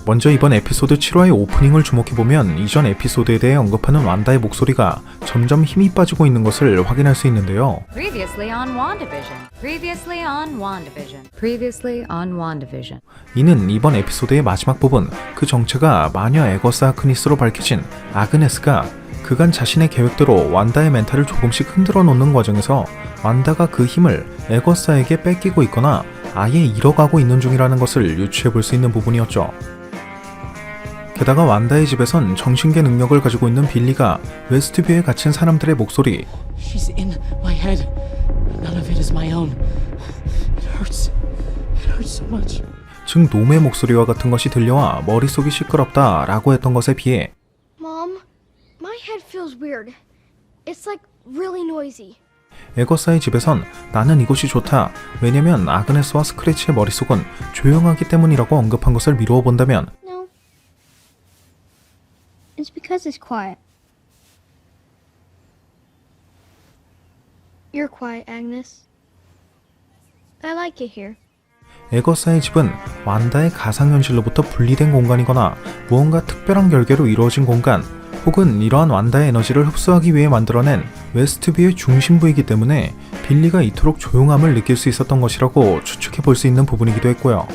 먼저 이번 에피소드 7화의 오프닝을 주목해보면 이전 에피소드에 대해 언급하는 완다의 목소리가 점점 힘이 빠지고 있는 것을 확인할 수 있는데요. Previously on WandaVision. Previously on WandaVision. Previously on WandaVision. 이는 이번 에피소드의 마지막 부분, 그 정체가 마녀 에거스 하크니스로 밝혀진 아그네스가 그간 자신의 계획대로 완다의 멘탈을 조금씩 흔들어 놓는 과정에서 완다가 그 힘을 에거스에게 뺏기고 있거나 아예 잃어가고 있는 중이라는 것을 유추해 볼 수 있는 부분이었죠. 게다가 완다의 집에선 정신계 능력을 가지고 있는 빌리가 웨스트뷰에 갇힌 사람들의 목소리, She's in my head. None of it is my own. It hurts. It hurts so much. 즉 놈의 목소리와 같은 것이 들려와 머릿속이 시끄럽다 라고 했던 것에 비해 Mom, my head feels weird. It's like really noisy. 에거사의 집에선 나는 이곳이 좋다, 왜냐면 아그네스와 스크래치의 머릿속은 조용하기 때문이라고 언급한 것을 미루어 본다면 No. It's because it's quiet. You're quiet, Agnes. I like it here. 에거사의 집은 완다의 가상현실로부터 분리된 공간이거나 무언가 특별한 결계로 이루어진 공간, 혹은 이러한 완다의 에너지를 흡수하기 위해 만들어낸 웨스트뷰의 중심부이기 때문에 빌리가 이토록 조용함을 느낄 수 있었던 것이라고 추측해 볼 수 있는 부분이기도 했고요.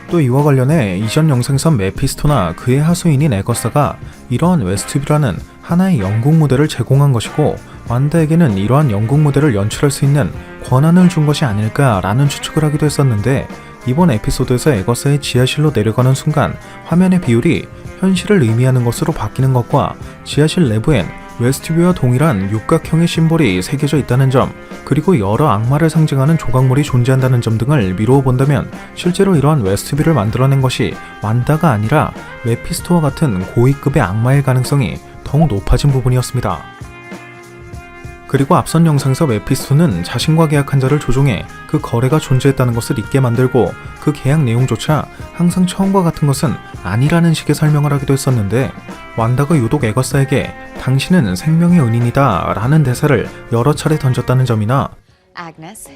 또 이와 관련해 이전 영상에선 메피스토나 그의 하수인인 에거사가 이러한 웨스트뷰라는 하나의 연극 무대를 제공한 것이고 완다에게는 이러한 연극 무대를 연출할 수 있는 권한을 준 것이 아닐까라는 추측을 하기도 했었는데, 이번 에피소드에서 에거사의 지하실로 내려가는 순간 화면의 비율이 현실을 의미하는 것으로 바뀌는 것과 지하실 내부엔 웨스트뷰와 동일한 육각형의 심볼이 새겨져 있다는 점, 그리고 여러 악마를 상징하는 조각물이 존재한다는 점 등을 미루어 본다면 실제로 이러한 웨스트뷰를 만들어낸 것이 완다가 아니라 메피스토와 같은 고위급의 악마일 가능성이 더욱 높아진 부분이었습니다. 그리고 앞선 영상에서 메피스토는 자신과 계약한 자를 조종해 그 거래가 존재했다는 것을 잊게 만들고 그 계약 내용조차 항상 처음과 같은 것은 아니라는 식의 설명을 하기도 했었는데, 완다가 유독 에거사에게 당신은 생명의 은인이다 라는 대사를 여러 차례 던졌다는 점이나 Agnes,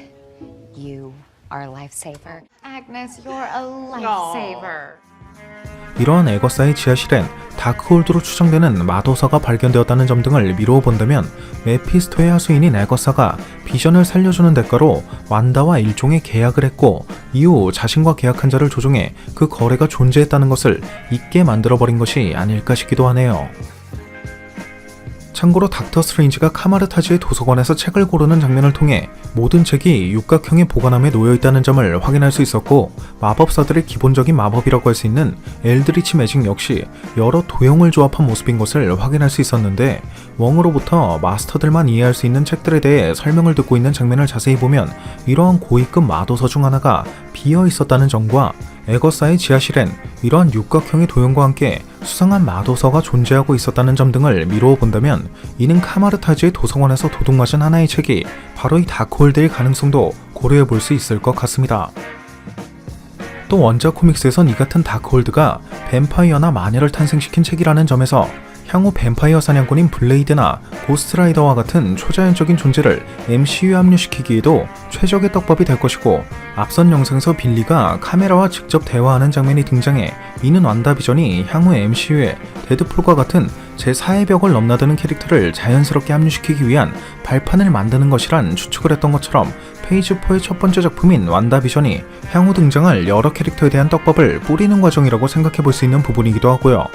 you are a lifesaver. Agnes, you're a lifesaver. 이러한 에거사의 지하실엔 다크홀드로 추정되는 마도서가 발견되었다는 점 등을 미루어 본다면 메피스토의 하수인인 에거사가 비전을 살려주는 대가로 완다와 일종의 계약을 했고 이후 자신과 계약한 자를 조종해 그 거래가 존재했다는 것을 잊게 만들어버린 것이 아닐까 싶기도 하네요. 참고로 닥터 스트레인지가 카마르타지의 도서관에서 책을 고르는 장면을 통해 모든 책이 육각형의 보관함에 놓여있다는 점을 확인할 수 있었고, 마법사들의 기본적인 마법이라고 할 수 있는 엘드리치 매직 역시 여러 도형을 조합한 모습인 것을 확인할 수 있었는데, 웡으로부터 마스터들만 이해할 수 있는 책들에 대해 설명을 듣고 있는 장면을 자세히 보면 이러한 고위급 마도서 중 하나가 비어 있었다는 점과 에거사의 지하실엔 이러한 육각형의 도형과 함께 수상한 마도서가 존재하고 있었다는 점 등을 미루어 본다면 이는 카마르타지의 도서관에서 도둑맞은 하나의 책이 바로 이 다크홀드일 가능성도 고려해 볼 수 있을 것 같습니다. 또 원작 코믹스에선 이 같은 다크홀드가 뱀파이어나 마녀를 탄생시킨 책이라는 점에서 향후 뱀파이어 사냥꾼인 블레이드나 고스트라이더와 같은 초자연적인 존재를 MCU에 합류시키기에도 최적의 떡밥이 될 것이고, 앞선 영상에서 빌리가 카메라와 직접 대화하는 장면이 등장해 이는 완다비전이 향후 MCU에 데드풀과 같은 제4의 벽을 넘나드는 캐릭터를 자연스럽게 합류시키기 위한 발판을 만드는 것이란 추측을 했던 것처럼 페이지 4의 첫 번째 작품인 완다비전이 향후 등장할 여러 캐릭터에 대한 떡밥을 뿌리는 과정이라고 생각해 볼 수 있는 부분이기도 하고요.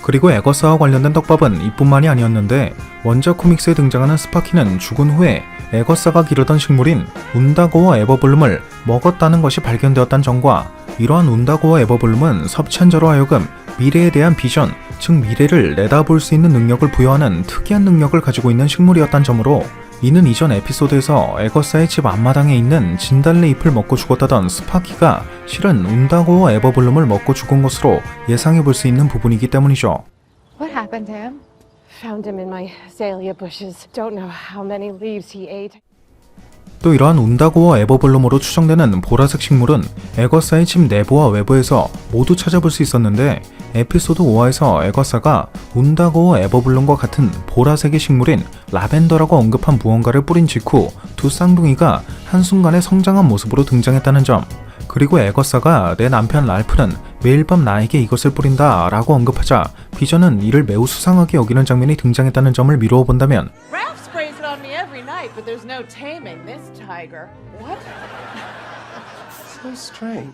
그리고 에거사와 관련된 떡밥은 이뿐만이 아니었는데, 원작 코믹스에 등장하는 스파키는 죽은 후에 에거사가 기르던 식물인 운다고어 에버블룸을 먹었다는 것이 발견되었다는 점과 이러한 운다고어 에버블룸은 섭취한 자로 하여금 미래에 대한 비전, 즉 미래를 내다볼 수 있는 능력을 부여하는 특이한 능력을 가지고 있는 식물이었다는 점으로 이는 이전 에피소드에서 에거사의 집 앞마당에 있는 진달래 잎을 먹고 죽었다던 스파키가 실은 운다고어 에버블룸을 먹고 죽은 것으로 예상해 볼 수 있는 부분이기 때문이죠. What happened to him? Found him in my azalea bushes. Don't know how many leaves he ate. 또 이러한 운다고어 에버블룸으로 추정되는 보라색 식물은 에거사의 집 내부와 외부에서 모두 찾아볼 수 있었는데, 에피소드 5화에서 에거사가 운다고어 에버블룸과 같은 보라색의 식물인 라벤더라고 언급한 무언가를 뿌린 직후 두 쌍둥이가 한순간에 성장한 모습으로 등장했다는 점, 그리고 에거사가 내 남편 랄프는 매일 밤 나에게 이것을 뿌린다 라고 언급하자 비전은 이를 매우 수상하게 여기는 장면이 등장했다는 점을 미루어 본다면 Ralph sprays it on me every night, but there's no taming this tiger. What? So strange.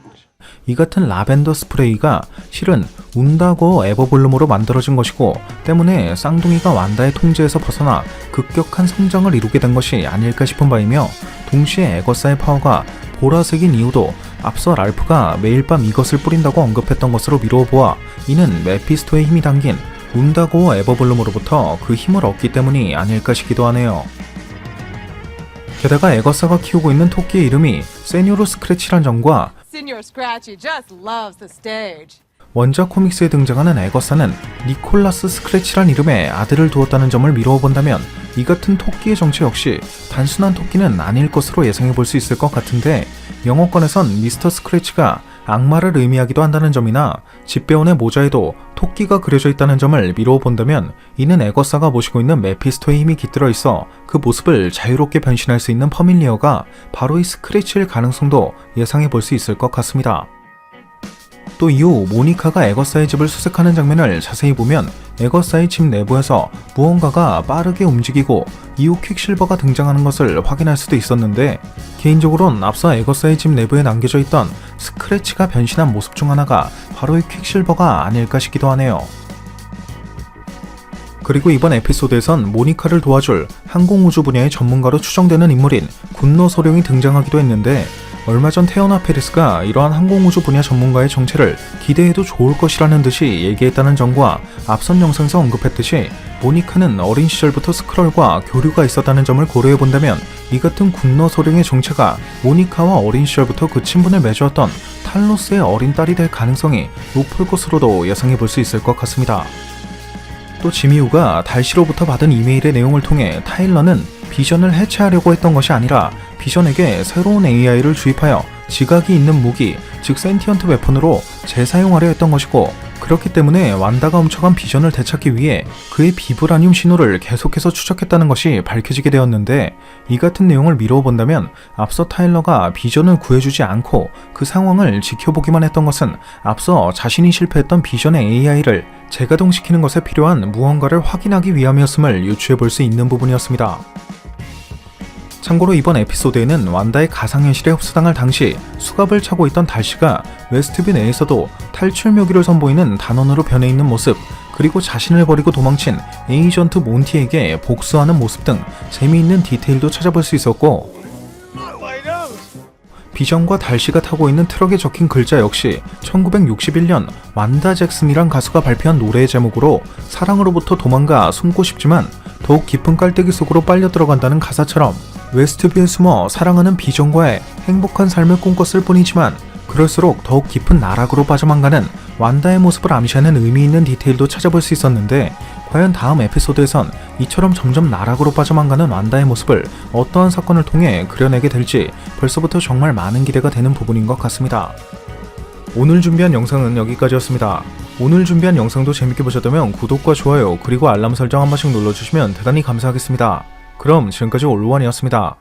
이 같은 라벤더 스프레이가 실은 운다고 에버블룸으로 만들어진 것이고 때문에 쌍둥이가 완다의 통제에서 벗어나 급격한 성장을 이루게 된 것이 아닐까 싶은 바이며 동시에 에거사의 파워가 보라색인 이유도 앞서 랄프가 매일 밤 이것을 뿌린다고 언급했던 것으로 미루어 보아 이는 메피스토의 힘이 담긴 운다고 에버블룸으로부터 그 힘을 얻기 때문이 아닐까 싶기도 하네요. 게다가 에거사가 키우고 있는 토끼의 이름이 세뇨르 스크래치란 점과 Senor Scratchy just loves the stage. 원작 코믹스에 등장하는 에거사는 니콜라스 스크래치란 이름의 아들을 두었다는 점을 미루어 본다면 이 같은 토끼의 정체 역시 단순한 토끼는 아닐 것으로 예상해 볼 수 있을 것 같은데 영어권에선 미스터 스크래치가 악마를 의미하기도 한다는 점이나 집배원의 모자에도 토끼가 그려져 있다는 점을 미루어 본다면 이는 에거사가 모시고 있는 메피스토의 힘이 깃들어 있어 그 모습을 자유롭게 변신할 수 있는 퍼밀리어가 바로 이 스크래치일 가능성도 예상해 볼 수 있을 것 같습니다. 또 이후 모니카가 에거사의 집을 수색하는 장면을 자세히 보면 에거사의 집 내부에서 무언가가 빠르게 움직이고 이후 퀵실버가 등장하는 것을 확인할 수도 있었는데 개인적으론 앞서 에거사의 집 내부에 남겨져 있던 스크래치가 변신한 모습 중 하나가 바로 이 퀵실버가 아닐까 싶기도 하네요. 그리고 이번 에피소드에선 모니카를 도와줄 항공우주 분야의 전문가로 추정되는 인물인 군노 소룡이 등장하기도 했는데 얼마 전 태어나 페리스가 이러한 항공우주 분야 전문가의 정체를 기대해도 좋을 것이라는 듯이 얘기했다는 점과 앞선 영상에서 언급했듯이 모니카는 어린 시절부터 스크럴과 교류가 있었다는 점을 고려해본다면 이 같은 군노 소룡의 정체가 모니카와 어린 시절부터 그 친분을 맺었던 탈로스의 어린 딸이 될 가능성이 높을 것으로도 예상해볼 수 있을 것 같습니다. 또 지미우가 달시로부터 받은 이메일의 내용을 통해 타일러는 비전을 해체하려고 했던 것이 아니라 비전에게 새로운 AI를 주입하여 지각이 있는 무기, 즉 센티언트 웨폰으로 재사용하려 했던 것이고 그렇기 때문에 완다가 훔쳐간 비전을 되찾기 위해 그의 비브라늄 신호를 계속해서 추적했다는 것이 밝혀지게 되었는데 이 같은 내용을 미루어 본다면 앞서 타일러가 비전을 구해주지 않고 그 상황을 지켜보기만 했던 것은 앞서 자신이 실패했던 비전의 AI를 재가동시키는 것에 필요한 무언가를 확인하기 위함이었음을 유추해 볼 수 있는 부분이었습니다. 참고로 이번 에피소드에는 완다의 가상현실에 흡수당할 당시 수갑을 차고 있던 달시가 웨스트뷰 내에서도 탈출 묘기를 선보이는 단원으로 변해 있는 모습, 그리고 자신을 버리고 도망친 에이전트 몬티에게 복수하는 모습 등 재미있는 디테일도 찾아볼 수 있었고 비전과 달시가 타고 있는 트럭에 적힌 글자 역시 1961년 완다 잭슨이란 가수가 발표한 노래의 제목으로 사랑으로부터 도망가 숨고 싶지만 더욱 깊은 깔때기 속으로 빨려 들어간다는 가사처럼 웨스트뷰에 숨어 사랑하는 비전과의 행복한 삶을 꿈꿨을 뿐이지만 그럴수록 더욱 깊은 나락으로 빠져만 가는 완다의 모습을 암시하는 의미 있는 디테일도 찾아볼 수 있었는데 과연 다음 에피소드에선 이처럼 점점 나락으로 빠져만 가는 완다의 모습을 어떠한 사건을 통해 그려내게 될지 벌써부터 정말 많은 기대가 되는 부분인 것 같습니다. 오늘 준비한 영상은 여기까지였습니다. 오늘 준비한 영상도 재밌게 보셨다면 구독과 좋아요 그리고 알람 설정 한 번씩 눌러주시면 대단히 감사하겠습니다. 그럼 지금까지 올루원이었습니다.